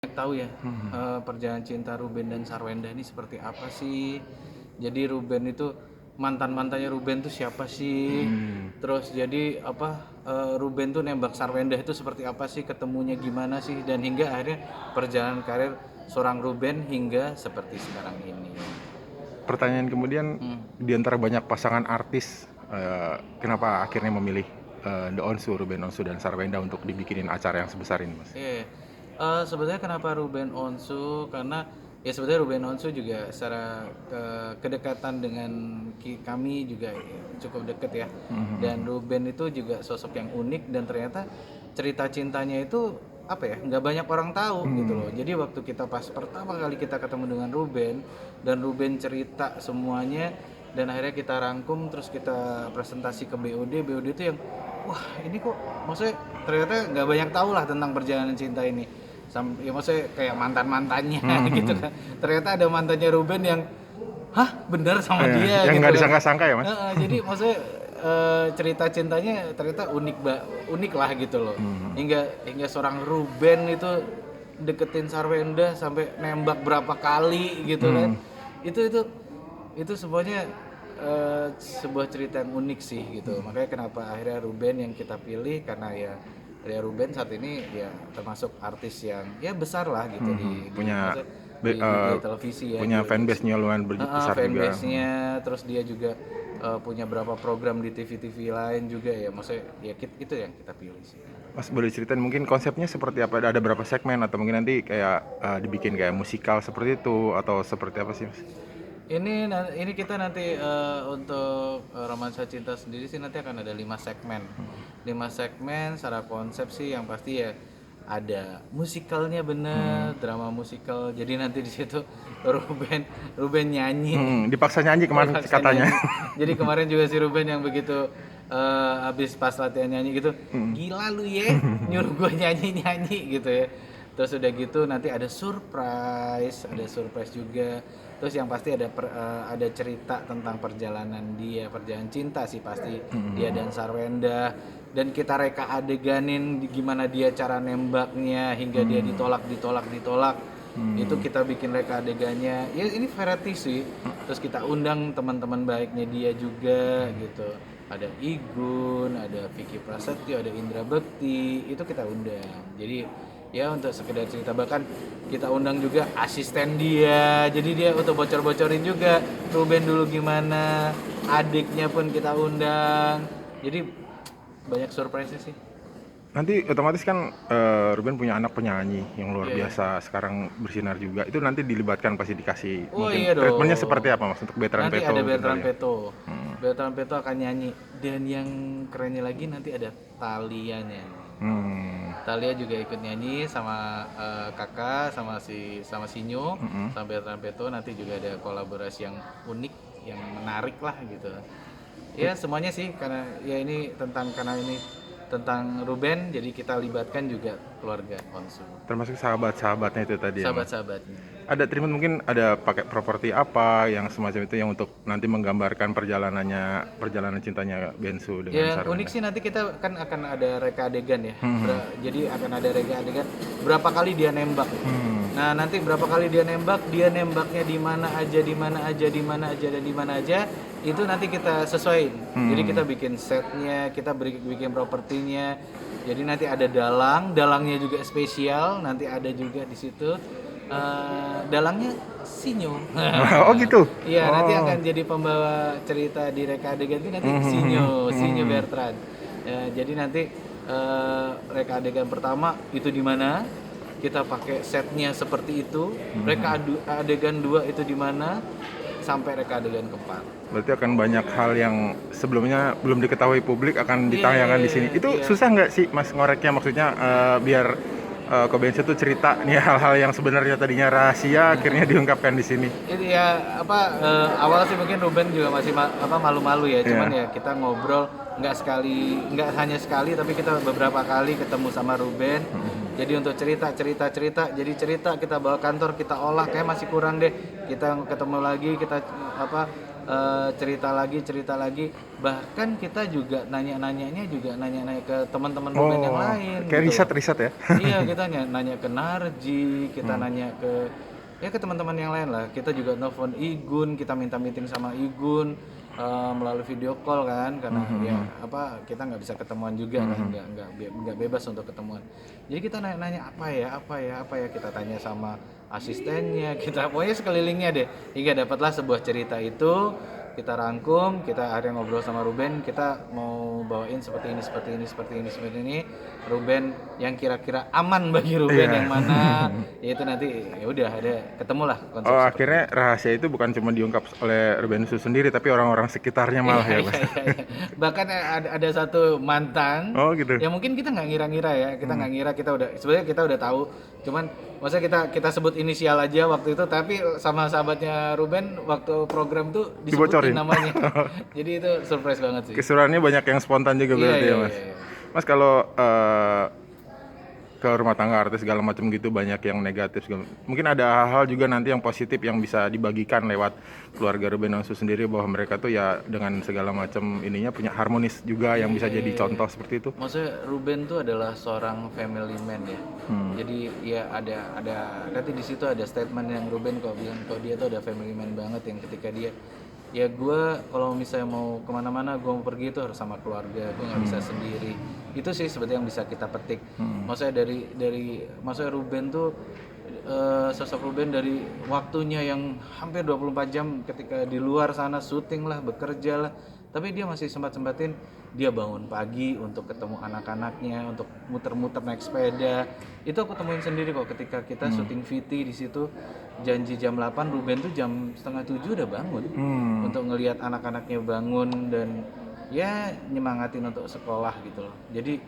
tahu ya, perjalanan cinta Ruben dan Sarwenda ini seperti apa sih. Jadi Ruben itu mantannya Ruben tuh siapa sih, terus jadi apa, Ruben tuh nembak Sarwenda itu seperti apa sih, ketemunya gimana sih, dan hingga akhirnya perjalanan karir seorang Ruben hingga seperti sekarang ini. Pertanyaan kemudian, di antara banyak pasangan artis, kenapa akhirnya memilih The Onsu, Ruben Onsu dan Sarwenda untuk dibikinin acara yang sebesar ini, Mas? Iya, sebenarnya kenapa Ruben Onsu, karena ya sebenarnya Ruben Onsu juga secara kedekatan dengan kami juga cukup deket ya. Dan Ruben itu juga sosok yang unik, dan ternyata cerita cintanya itu apa ya, nggak banyak orang tahu gitu loh. Jadi waktu kita pas pertama kali kita ketemu dengan Ruben, dan Ruben cerita semuanya, dan akhirnya kita rangkum terus kita presentasi ke BOD itu yang wah ini kok, maksudnya ternyata nggak banyak tahu lah tentang perjalanan cinta ini. Ya maksudnya kayak mantannya gitu kan, ternyata ada mantannya Ruben yang hah bener sama dia Yang gitu nggak kan. disangka-sangka ya, Mas? Jadi maksudnya cerita cintanya ternyata unik lah gitu loh. Hingga seorang Ruben itu deketin Sarwenda sampai nembak berapa kali gitu kan. Itu semuanya sebuah cerita yang unik sih gitu. Makanya kenapa akhirnya Ruben yang kita pilih, karena ya Ruben saat ini ya termasuk artis yang ya besar lah gitu Punya di media televisi ya. punya fanbase-nya lumayan besar juga. Fanbase-nya, terus dia juga punya berapa program di TV-TV lain juga ya. Maksudnya ya itu yang kita pilih sih. Mas boleh ceritain mungkin konsepnya seperti apa? Ada berapa segmen atau mungkin nanti kayak dibikin kayak musikal seperti itu atau seperti apa sih, Mas? Ini kita nanti untuk romansa cinta sendiri sih nanti akan ada 5 segmen. 5 segmen secara konsep sih yang pasti ya ada musikalnya bener, drama musikal. Jadi nanti di situ Ruben nyanyi. Dipaksa nyanyi kemarin Paksa katanya. nyanyi. Jadi kemarin juga si Ruben yang begitu habis pas latihan nyanyi gitu, gila lu ya, nyuruh gue nyanyi gitu ya. Terus udah gitu nanti ada surprise juga. Terus yang pasti ada cerita tentang perjalanan cinta sih pasti, dia dan Sarwenda, dan kita reka adeganin gimana dia cara nembaknya hingga dia ditolak. Itu kita bikin reka adegannya. Ya ini variety sih. Terus kita undang teman-teman baiknya dia juga gitu. Ada Igun, ada Vicky Prasetyo, ada Indra Bekti, itu kita undang. Jadi ya untuk sekedar cerita, bahkan kita undang juga asisten dia, jadi dia untuk bocor-bocorin juga Ruben dulu gimana, adiknya pun kita undang, jadi banyak surprise sih. Nanti otomatis kan Ruben punya anak penyanyi yang luar biasa sekarang bersinar juga. Itu nanti dilibatkan pasti dikasih mungkin Iya dong. treatmentnya seperti apa, Mas, untuk Bertrand Nanti Peto? ada Bertrand gitu ya? Peto. Bertrand Peto akan nyanyi, dan yang kerennya lagi nanti ada Thalia nyanyi. Thalia juga ikut nyanyi sama kakak, sama Sinyo, sama Bertrand Peto. Nanti juga ada kolaborasi yang unik, yang menarik lah gitu. Ya semuanya sih, karena ya ini karena ini tentang Ruben, jadi kita libatkan juga keluarga Onsu. Termasuk sahabat-sahabatnya itu tadi ya, Mas? Sahabat-sahabatnya. Ada treatment mungkin ada pakai properti apa yang semacam itu yang untuk nanti menggambarkan perjalanan cintanya Bensu dengan Yang Sarwenda? unik sih nanti kita kan akan ada reka adegan ya. Jadi akan ada reka adegan berapa kali dia nembak. Nah, nanti berapa kali dia nembaknya di mana aja, dan di mana aja, itu nanti kita sesuaiin. Jadi kita bikin setnya, kita bikin propertinya. Jadi nanti ada dalangnya juga spesial, nanti ada juga di situ. Dalangnya Sinyo. Oh gitu? Iya, nanti akan jadi pembawa cerita di reka adegan itu nanti Sinyo Bertrand. Jadi nanti reka adegan pertama itu di mana, kita pakai setnya seperti itu. Reka adegan 2 itu di mana, sampai reka adegan keempat. Berarti akan banyak hal yang sebelumnya belum diketahui publik akan ditayangkan di sini. Itu susah nggak sih, Mas, ngoreknya? Maksudnya biar ke Bensu tuh cerita nih hal-hal yang sebenarnya tadinya rahasia akhirnya diungkapkan di sini. Itu ya awal sih mungkin Ruben juga masih malu-malu ya, cuman ya kita ngobrol nggak hanya sekali, tapi kita beberapa kali ketemu sama Ruben. Jadi untuk cerita, jadi cerita kita bawa kantor, kita olah, kayak masih kurang deh. Kita ketemu lagi, kita cerita lagi, bahkan kita juga nanya-nanyanya juga nanya-nanya ke teman-teman Ruben yang lain kayak gitu. riset ya. Iya, kita nanya ke Narji, kita nanya ke ke teman-teman yang lain lah. Kita juga nelfon Igun, kita minta meeting sama Igun melalui video call kan, karena ya kita nggak bisa ketemuan juga kan, nggak bebas untuk ketemuan. Jadi kita nanya-nanya apa ya, kita tanya sama asistennya, kita pokoknya sekelilingnya deh, hingga dapatlah sebuah cerita itu. Kita rangkum, kita akhirnya ngobrol sama Ruben, kita mau bawain seperti ini. Ruben yang kira-kira aman bagi Ruben yang mana, ya itu nanti ya udah ada ketemulah konsep. Akhirnya rahasia itu bukan cuma diungkap oleh Ruben Su sendiri, tapi orang-orang sekitarnya malah ya, Mas. Iya. Bahkan ada satu mantan, gitu. ya mungkin kita nggak ngira-ngira ya, sebenarnya kita udah tahu, cuman maksudnya kita sebut inisial aja waktu itu, tapi sama sahabatnya Ruben waktu program tuh disebutin namanya. Jadi itu surprise banget sih. Keseruannya banyak yang spontan juga berarti ya, Mas. Iya. Mas, kalau ke rumah tangga artis segala macam gitu banyak yang negatif segala. Mungkin ada hal-hal juga nanti yang positif yang bisa dibagikan lewat keluarga Ruben Onsu sendiri, bahwa mereka tuh ya dengan segala macam ininya punya harmonis juga yang bisa jadi contoh seperti itu. Maksudnya Ruben tuh adalah seorang family man ya. Jadi ya ada nanti di situ ada statement yang Ruben kok bilang kalau dia tuh ada family man banget, yang ketika dia ya gue kalau misalnya mau kemana-mana, gue mau pergi itu harus sama keluarga, gue nggak bisa sendiri. Itu sih sebetulnya yang bisa kita petik. Maksudnya dari maksudnya Ruben tuh sosok Ruben dari waktunya yang hampir 24 jam ketika di luar sana syuting lah, bekerja lah, tapi dia masih sempat-sempatin dia bangun pagi untuk ketemu anak-anaknya, untuk muter-muter naik sepeda. Itu aku temuin sendiri kok ketika kita syuting VT di situ. Janji jam 8, Ruben tuh jam setengah 7 udah bangun untuk ngelihat anak-anaknya bangun dan ya nyemangatin untuk sekolah gitu loh. Jadi